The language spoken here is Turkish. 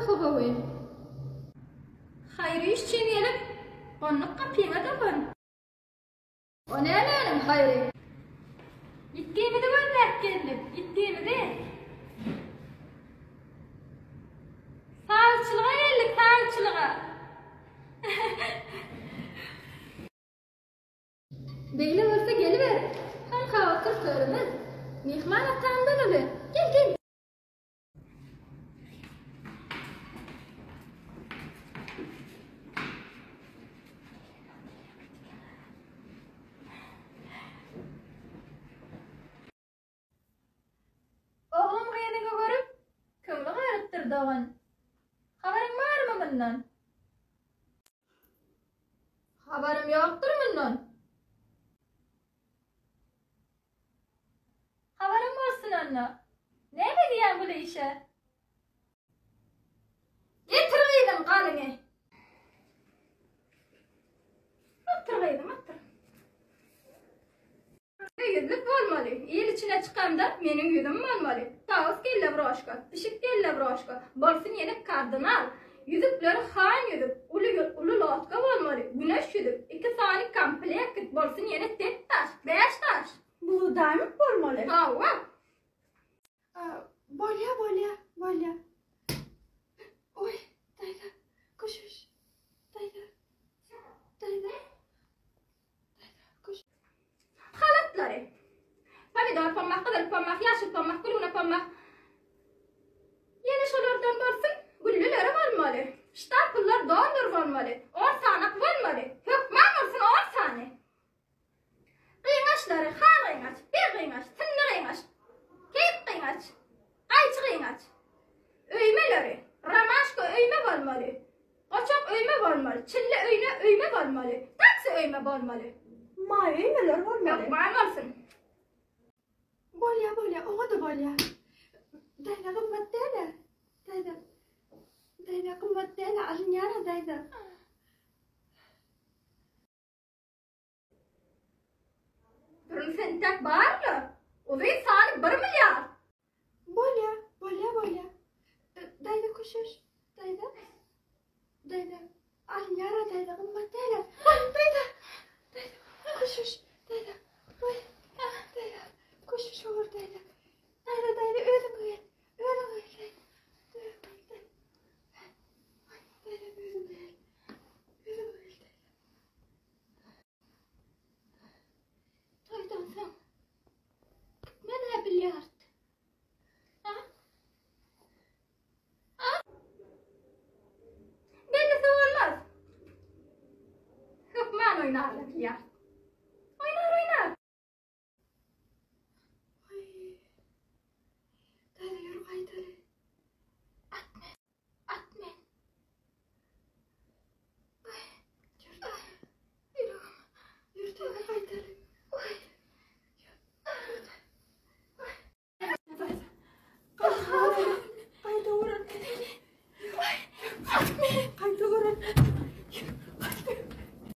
hogowy. Hayri iş çiğneyelim. Onluk kapıyına da kon. O ne benim hayri? Gittiğimi de gönderip geldim. Gittiğimi de. Sağlıkçılığa geldik, sağlıkçılığa. Beyle olsa geliver. Hem havatır törümüz. Mihman atandan öyle. Gel gel. Oğlum kıyadını görüp kömlü garıttırdı oğun. Haberin var mı bundan? Haberim yoktur bundan. Haberim olsun onunla. Ne diyen bu işe? Getireydim kalını. Oturaydım, otur. Yüzlük olmalı. İyil içine çıkanda menin yüzüm olmalı. Tavus gelle broşka, ışık gelle broşka. Bolsun yeni kardinal. Yüzükleri han yüzük, ulu lotka olmalı. Güneş yüzük, 2 saniye komplekt. Bolsun yeni tek taş, 5 taş. Bu diamond olmalı. Hava. Bolya. Oy, dayda, koşuş. Dayda, koş. Halatları. Pomidor pamak, kızıl pamak, yeşil pamak, gülüne pamak. Yeni şolardan bolsun, güllüleri olmalı. Ştapıllar dondur olmalı. 10 sanak olmalı. Hökman olsun 10 saniye. Kıymaçları, han kıymaç, bir kıymaç, tınlı kıymaç, keyif kıymaç, kayçı kıymaç. Öymeleri, ramaşko öyme olmalı. Koçak öyme olmalı. Çille öyme olmalı. Taksi öyme olmalı. Mavi öymeler olmalı. Hökman olsun. Bolya, oğa da bolya. Dayda kımbat dayda. Dayda kımbat dayda, alın yara dayda. Durun sen tek bağırlı. O zaman sani 1 milyar. Bolya. Dayda koşuş. Dayda. Alın yara dayda, kımbat dayda. Dayda. Koşuş. Dayda. Boy. Dayda. Koşuş olur dayda. Dayda, ödüm gel. Toydan sen. Ne de bilyard. Ha? Bellisi olmaz. Hökman oynarlar bilyard.